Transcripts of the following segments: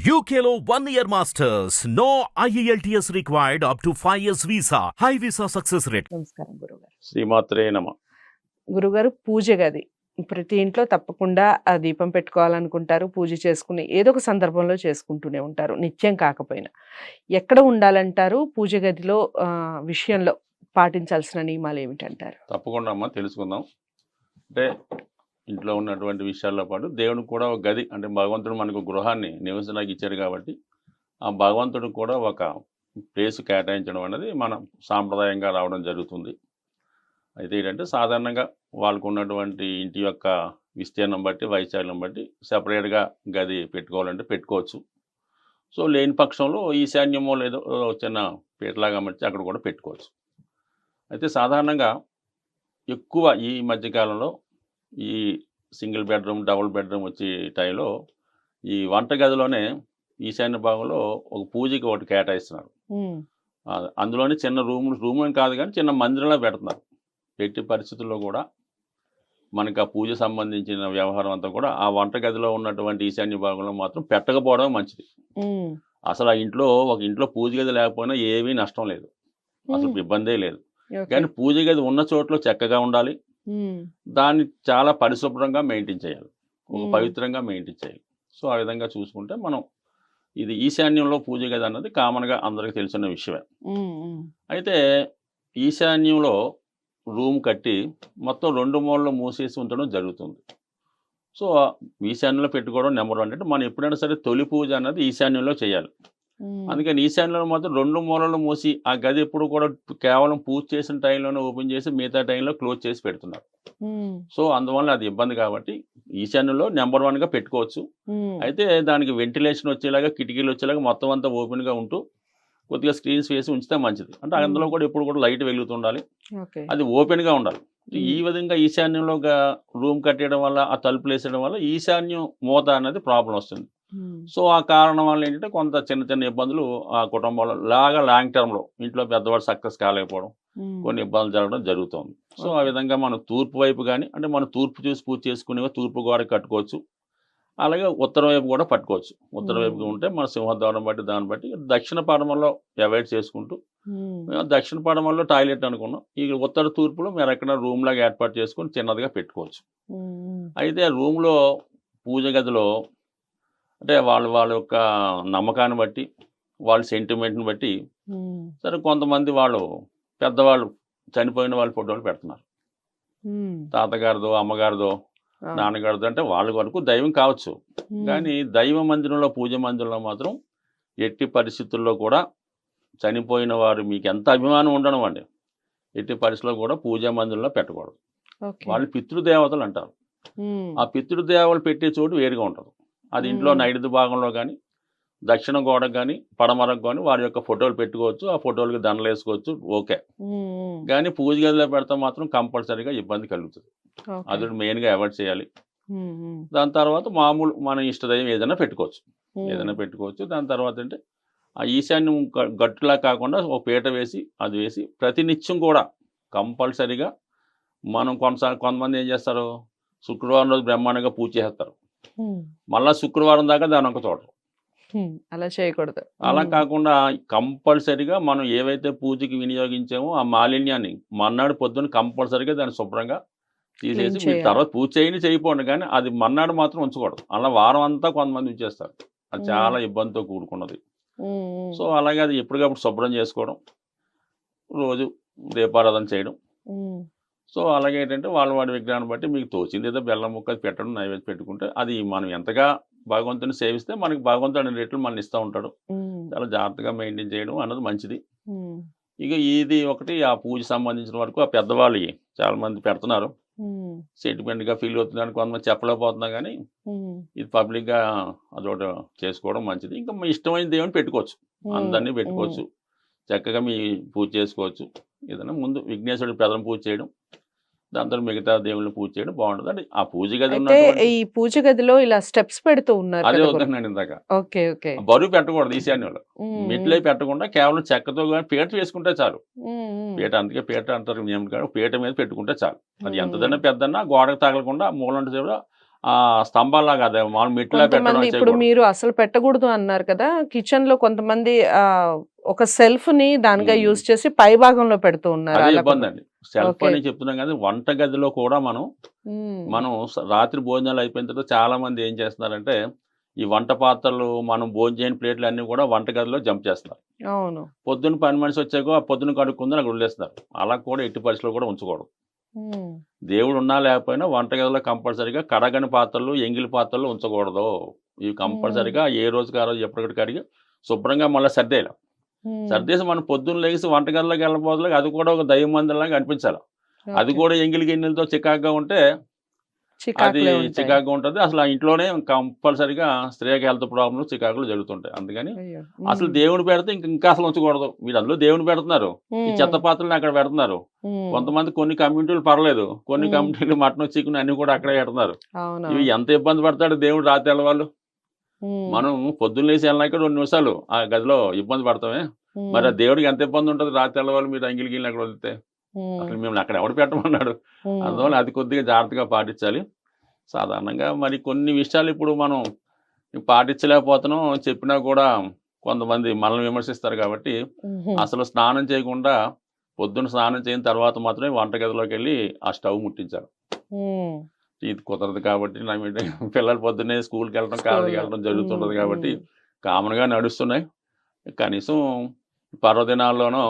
UKLO 1 year masters. No IELTS required up to 5 years visa. High visa success rate. నమస్కారం గురుగారు. శ్రీమాత్రే నమ. గురుగారు, పూజ గది ప్రతి ఇంట్లో తప్పకుండా ఆ దీపం పెట్టుకోవాలనుకుంటారు. పూజ చేసుకుని ఏదో ఒక సందర్భంలో చేసుకుంటూనే ఉంటారు, నిత్యం కాకపోయినా. ఎక్కడ ఉండాలంటారు? పూజ గదిలో విషయంలో పాటించాల్సిన నియమాలు ఏమిటంటారు? తప్పకుండా అమ్మ తెలుసుకుందాం. అంటే ఇంట్లో ఉన్నటువంటి విషయాల్లో పాటు దేవునికి కూడా ఒక గది, అంటే భగవంతుడు మనకు గృహాన్ని నివసించడానికి ఇచ్చాడు కాబట్టి ఆ భగవంతుడికి కూడా ఒక ప్లేస్ కేటాయించడం అనేది మన సాంప్రదాయంగా రావడం జరుగుతుంది. అయితే ఏంటంటే సాధారణంగా వాళ్ళకు ఉన్నటువంటి ఇంటి యొక్క విస్తీర్ణం బట్టి, వైశాల్యం బట్టి సపరేట్గా గది పెట్టుకోవాలంటే పెట్టుకోవచ్చు. సో లేని పక్షంలో ఈశాన్యమో లేదో చిన్న పీటలాగా మర్చి అక్కడ కూడా పెట్టుకోవచ్చు. అయితే సాధారణంగా ఎక్కువ ఈ మధ్యకాలంలో ఈ సింగిల్ బెడ్రూమ్, డబుల్ బెడ్రూమ్ వచ్చే టైంలో ఈ వంటగదిలోనే ఈశాన్య భాగంలో ఒక పూజకి ఒకటి కేటాయిస్తున్నారు. అందులోనే చిన్న రూమ్ అని కాదు కానీ చిన్న మందిరంలో పెడుతున్నారు. ఎట్టి పరిస్థితుల్లో కూడా మనకు ఆ పూజ సంబంధించిన వ్యవహారం అంతా కూడా ఆ వంటగదిలో ఉన్నటువంటి ఈశాన్య భాగంలో మాత్రం పెట్టకపోవడం మంచిది. అసలు ఆ ఇంట్లో పూజ గది లేకపోయినా ఏమీ నష్టం లేదు, అసలు ఇబ్బందే లేదు. కానీ పూజ గది ఉన్న చోట్ల చక్కగా ఉండాలి, దాన్ని చాలా పరిశుభ్రంగా మెయింటైన్ చేయాలి, ఒక పవిత్రంగా మెయింటైన్ చేయాలి. సో ఆ విధంగా చూసుకుంటే మనం ఇది ఈశాన్యంలో పూజ గది అన్నది కామన్గా అందరికీ తెలిసిన విషయమే. అయితే ఈశాన్యంలో రూమ్ కట్టి మొత్తం 2 మూలలు మూసేసి ఉంచడం జరుగుతుంది. సో ఈశాన్యంలో పెట్టుకోవడం నెంబర్ 1. అంటే మనం ఎప్పుడైనా సరే తొలి పూజ అన్నది ఈశాన్యంలో చేయాలి. అందుకని ఈశాన్యంలో మాత్రం 2 మూలలు మూసి ఆ గది ఎప్పుడు కూడా కేవలం పూజ చేసిన టైంలోనే ఓపెన్ చేసి మిగతా టైంలో క్లోజ్ చేసి పెడుతున్నారు. సో అందువల్ల అది ఇబ్బంది కాబట్టి ఈశాన్యంలో నెంబర్ 1గా పెట్టుకోవచ్చు. అయితే దానికి వెంటిలేషన్ వచ్చేలాగా, కిటికీలు వచ్చేలాగా మొత్తం అంతా ఓపెన్గా ఉంటూ కొద్దిగా స్క్రీన్స్ వేసి ఉంచితే మంచిది. అంటే అందులో కూడా ఎప్పుడు కూడా లైట్ వెలుగుతుండాలి, అది ఓపెన్గా ఉండాలి. ఈ విధంగా ఈశాన్యంలో రూమ్ కట్టేయడం వల్ల, ఆ తలుపులు వేసేయడం వల్ల ఈశాన్యం మూత అనేది ప్రాబ్లం వస్తుంది. సో ఆ కారణం వల్ల ఏంటంటే కొంత చిన్న ఇబ్బందులు ఆ కుటుంబంలో లాంగ్ టర్మ్లో ఇంట్లో పెద్దవాడు సక్సెస్ కాలేకపోవడం, కొన్ని ఇబ్బందులు జరగడం జరుగుతుంది. సో ఆ విధంగా మనం తూర్పు వైపు కానీ, అంటే మనం తూర్పు చూసి పూజ చేసుకునేవి తూర్పు గోడ కట్టుకోవచ్చు. అలాగే ఉత్తరం వైపు కూడా పట్టుకోవచ్చు. ఉత్తరం వైపుగా ఉంటే మన సింహద్వారం బట్టి దాన్ని బట్టి దక్షిణ పడమలో అవాయిడ్ చేసుకుంటూ, దక్షిణ పడమలో టాయిలెట్ అనుకున్నాం, ఈ ఉత్తర తూర్పులో మీరు ఎక్కడ రూమ్ లాగా ఏర్పాటు చేసుకుని చిన్నదిగా పెట్టుకోవచ్చు. అయితే రూమ్లో పూజ గదిలో అంటే వాళ్ళ యొక్క నమ్మకాన్ని బట్టి, వాళ్ళ సెంటిమెంట్ని బట్టి సరే కొంతమంది వాళ్ళు పెద్దవాళ్ళు చనిపోయిన వాళ్ళ ఫోటోలు పెడుతున్నారు. తాతగారిదో, అమ్మగారిదో, నాన్నగారిదో, అంటే వాళ్ళ వరకు దైవం కావచ్చు. కానీ దైవ మందిరంలో, పూజ మందిరంలో మాత్రం ఎట్టి పరిస్థితుల్లో కూడా చనిపోయిన వారు మీకు ఎంత అభిమానం ఉండడం అండి, ఎట్టి పరిస్థితుల్లో కూడా పూజా మందిరంలో పెట్టకూడదు. వాళ్ళు పితృదేవతలు అంటారు. ఆ పితృదేవతలు పెట్టే చోటు వేరుగా ఉంటుంది. అది ఇంట్లో నైరుతి భాగంలో కానీ, దక్షిణ గోడకు కానీ, పడమరకు కానీ వారి యొక్క ఫోటోలు పెట్టుకోవచ్చు. ఆ ఫోటోలకి దండలు వేసుకోవచ్చు, ఓకే. కానీ పూజ గదిలో పెడితే మాత్రం కంపల్సరీగా ఇబ్బంది కలుగుతుంది. అది మెయిన్గా అవాయిడ్ చేయాలి. దాని తర్వాత మామూలు మన ఇష్టదైవం ఏదైనా పెట్టుకోవచ్చు. దాని తర్వాత అంటే ఆ ఈశాన్యం గట్టులా కాకుండా ఒక పీట వేసి, అది వేసి ప్రతినిత్యం కూడా కంపల్సరీగా మనం కొంతమంది ఏం చేస్తారు, శుక్రవారం రోజు బ్రహ్మాండంగా పూజ చేస్తారు, మళ్ళా శుక్రవారం దాకా దాని ఒక చూడరు. అలా చేయకూడదు. అలా కాకుండా కంపల్సరీగా మనం ఏవైతే పూజకి వినియోగించామో ఆ మాలిన్యాన్ని మర్నాడు పొద్దున్న కంపల్సరీగా దాన్ని శుభ్రంగా తీసేసి మీరు తర్వాత పూజ చేయకపోండి, కానీ అది మర్నాడు మాత్రం ఉంచకూడదు. అలా వారం అంతా కొంతమంది ఉంచేస్తారు, అది చాలా ఇబ్బందితో కూడుకున్నది. సో అలాగే అది ఎప్పటికప్పుడు శుభ్రం చేసుకోవడం, రోజు దీపారాధన చేయడం. సో అలాగే ఏంటంటే వాడి విగ్రహాన్ని బట్టి మీకు తోచింది ఏదో బెల్లం ముక్క పెట్టడం, నైవేద్యం పెట్టుకుంటే అది మనం ఎంతగా భగవంతుని సేవిస్తే మనకి భగవంతుడు రేట్లు మనం ఇస్తూ ఉంటాడు. చాలా జాగ్రత్తగా మెయింటైన్ చేయడం అన్నది మంచిది. ఇక ఇది ఒకటి ఆ పూజ సంబంధించిన వరకు. ఆ పెద్దవాళ్ళు చాలా మంది పెడుతున్నారు, సెంటిమెంట్గా ఫీల్ అవుతున్నారు, కొంతమంది చెప్పలేకపోతున్నా, కానీ ఇది పబ్లిక్గా అదొకటి చేసుకోవడం మంచిది. ఇంకా మీ ఇష్టమైన దేవుని పెట్టుకోవచ్చు, అందరినీ పెట్టుకోవచ్చు, చక్కగా మీ పూజ చేసుకోవచ్చు. ఏదైనా ముందు విఘ్నేశ్వరుడి ప్రథమ పూజ చేయడం, దాంతో మిగతా దేవుళ్ళని పూజ చేయడం బాగుంటుంది. అంటే ఆ పూజ గది ఈ పూజ గదిలో ఇలా స్టెప్స్ పెడుతూ ఉన్నారు, అదే అవుతుందండి ఇందాక. బరువు పెట్టకూడదు ఈశాన్యంలో, మెట్లే పెట్టకుండా కేవలం చెక్కతో కానీ పీట వేసుకుంటే చాలు. పీట, అందుకే పీట అంటారు, పీట మీద పెట్టుకుంటే చాలు. అది ఎంతదన్నా పెద్దన్నా గోడకు తగలకుండా మూలంటే ఆ స్తంభాల్లాగా అదే మామూలు మెట్లా పెట్టడం కొంతమంది ఇప్పుడు చేయకూడదు. మీరు అసలు పెట్టకూడదు అన్నారు కదా! కిచెన్‌లో కొంతమంది ఒక సెల్ఫ్‌ని దానిగా హ్మ్. యూజ్ చేసి పై భాగంలో పెడుతూ ఉన్నారు. అదే అలా కూడా. ఇబ్బందండి. Self okay. అని చెప్తున్నాం కదా! వంట గదిలో కూడా మనం హ్మ్. మనం రాత్రి భోజనాలు అయిపోయిన తర్వాత చాలామంది ఏం చేస్తున్నారంటే, ఈ వంట పాత్రలు, మనం భోజనం చేయని ప్లేట్లు అన్నీ కూడా వంటగదిలో జంప్ చేస్తున్నారు. అవును. పొద్దున్న పని మనిషి వచ్చాక ఆ పొద్దున కడుక్కుందని అక్కడ వదిలేస్తున్నారు. అలా కూడా ఎట్టి పరిస్థితిలో కూడా ఉంచకూడదు. హ్మ్. దేవుడు ఉన్నా లేకపోయినా వంటగదిలో కంపల్సరీగా కడగని పాత్రలు, ఎంగిలి పాత్రలు ఉంచకూడదు. ఇవి హ్మ్. కంపల్సరీగా ఏ రోజుకి ఆ రోజు ఎప్పటికప్పుడు కడిగి శుభ్రంగా మళ్ళీ సర్దేయాలి. హ్మ్. సర్దేసి మనం పొద్దున్న లెగిసి వంటగదిలోకి వెళ్ళబోదలకి అది కూడా ఒక దైవ మందిరంలాగా అనిపించాలి. అది ఓకే. కూడా ఎంగిలి గిన్నెలతో చికాకుగా ఉంటే అది చికాకులే ఉంటాయి. చికాకుగా ఉంటది. అసలు ఆ ఇంట్లోనే కంపల్సరీగా స్త్రీకి హెల్త్ ప్రాబ్లమ్‌లు, చికాకులు జరుగుతుంటాయి. అందుకని అయ్యో! అసలు హ్మ్. దేవుడు పెడితే ఇంకా అసలు ఉంచకూడదు. మీరు అందులో దేవుడిని పెడుతున్నారు. ఈ హ్మ్. చెత్త పాత్రలని అక్కడ పెడుతున్నారు. హ్మ్. కొంతమంది కొన్ని కమ్యూనిటీలు పర్లేదు. కొన్ని హ్మ్. కమ్యూనిటీలు మటను, చికెను అన్నీ కూడా అక్కడే పెడుతున్నారు. ఇవి అవునవును. ఎంత ఇబ్బంది పడతాడు దేవుడు రాత్రి ఎల్లవాళ్ళు. హ్మ్. మనం పొద్దున్న లేసి వెళ్ళినాక 2 నిమిషాలు ఆ గదిలో ఇబ్బంది పడతామే. మరి హ్మ్. ఆ దేవుడికి ఎంత ఇబ్బంది ఉంటది రాత్రి ఎల్లవాళ్ళు మీరు అంగిలి గిన్నెలు అక్కడ వదిలితే. హ్మ్. అసలు మిమ్మల్ని అక్కడ ఎవడు పెట్టమన్నాడు? హ్మ్. అందువల్ల అది కొద్దిగా జాగ్రత్తగా పాటించాలి. సాధారణంగా మరి కొన్ని విషయాలు ఇప్పుడు మనం పాటించలేకపోతున్నాం. చెప్పినా కూడా కొంతమంది మనల్ని విమర్శిస్తారు కాబట్టి, హుహు. అసలు స్నానం చేయకుండా పొద్దున్న స్నానం చేయని తర్వాత మాత్రమే వంటగదిలోకెళ్ళి ఆ స్టవ్ ముట్టించాలి. హ్మ్. ఇది కుదరదు కాబట్టి పిల్లలు పొద్దున్నే స్కూల్‌కెళ్ళడం, స్కూల్లో. కాలేజీకెళ్ళడం హ్మ్. జరుగుతుంటది కాబట్టి హ్మ్. కామన్‌గా నడుస్తున్నాయి. కనీసం పర్వదినాల్లోనో,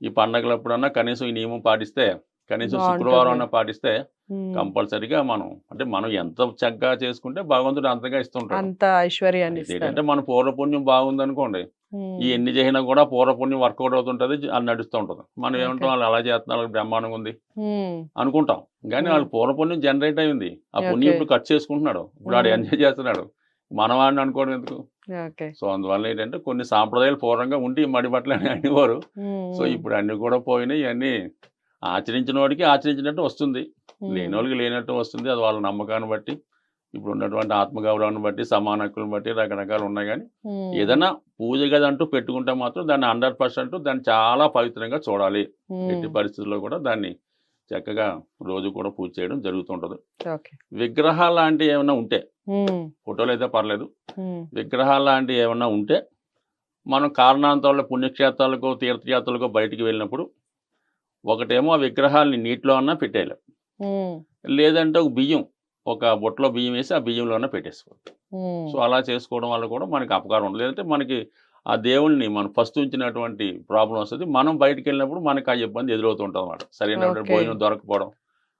ఈ పండగలప్పుడన్నా కనీసం ఈ నియమం పాటిస్తే, కనీసం శుక్రవారం బావుంటుంది. అన్నా పాటిస్తే హ్మ్. కంపల్సరీగా మనం అంటే మనం ఎంత చక్కగా చేసుకుంటే భగవంతుడు అంతగా ఇస్తుంటాడు. అంత ఐశ్వర్యాన్ని అయితే ఇస్తారు. ఏంటంటే మన పూర్వపుణ్యం బాగుందనుకోండి, ఈ హ్మ్. ఎన్ని చేసినా కూడా పూర్వపుణ్యం వర్కౌట్ అవుతుంటది. అది నడుస్తూ ఉంటది. మనం ఓకే. ఏమంటాం వాళ్ళు అలా చేస్తున్నారు వాళ్ళకి బ్రహ్మాండంగా ఉంది హ్మ్. అనుకుంటాం. కానీ హ్మ్. వాళ్ళ పూర్వపుణ్యం జనరేట్ అయింది. ఆ పుణ్యం ఓకే. ఇప్పుడు ఖర్చు చేసుకుంటున్నాడు. ఇప్పుడు ఆడు హ్మ్. ఎంజాయ్ చేస్తున్నాడు. మనవాడిని అనుకోవడం ఎందుకు? ఓకే. సో, అందువల్ల ఏంటంటే కొన్ని సాంప్రదాయాలు పూర్వంగా ఉండి మడి బట్టలని అనేవారు. హ్మ్. సో, హ్మ్. ఇప్పుడు అన్నీ కూడా పోయినాయి. ఇయన్నీ ఆచరించినోడికి ఆచరించినట్టు వస్తుంది. హ్మ్. లేనోళ్ళకి లేనట్టు వస్తుంది. అది వాళ్ళ నమ్మకాన్ని బట్టి, ఇప్పుడున్నటువంటి ఆత్మగౌరవాన్ని బట్టి, సమాన హక్కులను బట్టి రకరకాలు ఉన్నాయి గానీ, హ్మ్. ఏదన్నా పూజ గది అంటూ పెట్టుకుంటే మాత్రం దాన్ని 100% దాన్ని చాలా పవిత్రంగా చూడాలి. హ్మ్. ఎట్టి పరిస్థితుల్లో కూడా దాన్ని చక్కగా రోజు కూడా పూజ చేయడం జరుగుతుంటది. ఓకే. విగ్రహాల్లాంటివి ఏమన్నా ఉంటే, హ్మ్. ఫోటోలైతే పర్లేదు. హ్మ్. విగ్రహాల్లాంటివి ఏమన్నా ఉంటే మనం కారణాంతరాల పుణ్యక్షేత్రాలకో, తీర్థయాత్రలకో బయటికి వెళ్ళినప్పుడు, ఒకటేమో ఆ విగ్రహాల్ని నీటిలో అన్నా పెట్టేయాలి. హ్మ్. లేదంటే ఒక బియ్యం, ఒక బుట్టలో బియ్యం వేసి ఆ బియ్యంలో అన్నా పెట్టేసుకోవాలి. హ్మ్. సో, అలా చేసుకోవడం వల్ల కూడా మనకి అపకారం ఉండదు. లేదంటే మనకి ఆ దేవుడిని మనం ఫస్ట్ ఉంచినటువంటి ప్రాబ్లమ్ వస్తది. మనం బయటికెళ్ళినప్పుడు మనకు ఆ ఇబ్బంది ఎదురవుతూ ఉంటదన్నమాట. సరైనటువంటి ఓకే. భోజనం దొరకపోవడం.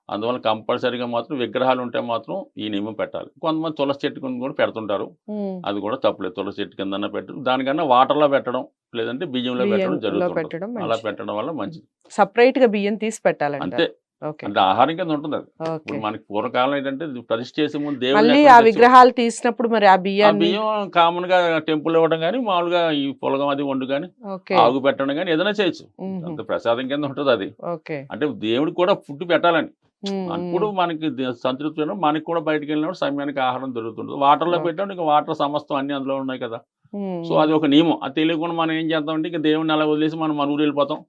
అందువల్ల కంపల్సరీగా మాత్రం విగ్రహాలు ఉంటే మాత్రం ఈ నియమం పెట్టాలి. కొంతమంది తులసి చెట్టు కింద కూడా పెడుతుంటారు. హ్మ్. అది కూడా తప్పులేదు. తులసి చెట్టు కిందన్నా పెట్టు. దానికన్నా వాటర్‌లో పెట్టడం, లేదంటే బియ్యంలో పెట్టడం బియ్యంలో జరుగుతుంటది. పెట్టడం అలా మంచిది. పెట్టడం వల్ల మంచిది. సెపరేట్‌గా బియ్యం తీసి అంతే. పెట్టాలంటారు. ఓకే. అంటే ఆహారం కింద ఉంటుందది. ఇప్పుడు ఓకే. మనకి పూర్వకాలం ఏంటంటే ప్రతిష్ఠ చేసే ముందు దేవుడిని మళ్ళీ ఎక్కడో ఆ తెచ్చి విగ్రహాలు తీసినప్పుడు మరి ఆ ఆ బియ్యాన్ని బియ్యం కామన్‌గా టెంపుల్‌లో ఇవ్వడం గాని, మామూలుగా ఈ పులగం అది వండు గాని, ఓకే. ఆగు పెట్టడం గాని ఏదైనా చేయొచ్చు. హుహు. అంత ప్రసాదం కింద ఉంటదది. ఓకే. అంటే దేవుడికి కూడా ఫుడ్ పెట్టాలని. హ్మ్. అప్పుడు హ్మ్. మనకి సంతృప్తి ఉండడం, మనకి కూడా బయటికెళ్ళినప్పుడు సమయానికి ఆహారం దొరుకుతుంటది. వాటర్‌లో ఓకే. పెట్టామంటే ఇంక వాటర్ సమస్తం అన్నీ అందులో ఉన్నాయి కదా! హ్మ్. సో, హ్మ్. అది ఒక నియమం. అది తెలియకుండా మనం ఏం చేద్దామంటే ఇంక దేవుడిని అలా వదిలేసి మనం మన ఊరెళ్ళిపోతాం.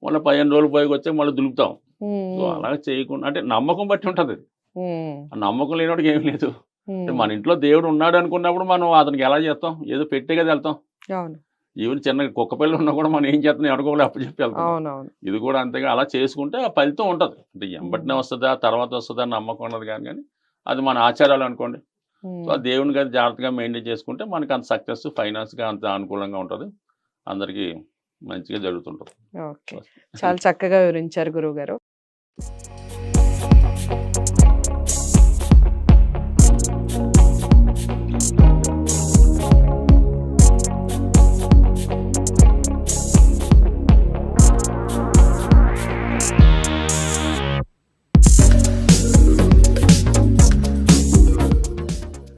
మళ్ళీ 15 రోజులు పోయికొచ్చాక మళ్ళీ దులుపుతాం. హ్మ్. సో, హ్మ్. అలా చేయకుండా అంటే నమ్మకం బట్టి ఉంటదది. హ్మ్. ఆ నమ్మకం లేనోడికి ఏమి లేదు. అంటే హ్మ్. మన ఇంట్లో దేవుడు ఉన్నాడు అనుకున్నప్పుడు మనం అతనికి ఎలా చేస్తాం? ఏదో పెట్టే కదా ఎళ్తాం. అవును. ఈవెన్ చిన్న కుక్క పిల్ల ఉన్నా కూడా మనం ఏం చేస్తున్నాం ఎవరికో ఒకళ్ళకి అప్పజెప్పి ఎళ్తున్నాం. అవునవును. ఇది కూడా అంతేగా అలా చేసుకుంటే ఆ ఫలితం ఉంటది. అంటే ఎంబటనే హ్మ్. వస్తదా? తర్వాత వస్తదా? నమ్మకం ఉన్నది గాని అది మన ఆచారాలు అనుకోండి. సో, ఆ హ్మ్. దేవుని గది జాగ్రత్తగా మెయింటైన్ చేసుకుంటే మనకు అంత సక్సెస్ ఫైనాన్స్‌గా అంత అనుకూలంగా ఉంటది. అందరికీ మంచిగా జరుగుతుంటది. ఓకే. చాలా చక్కగా వివరించారు గురువుగారు.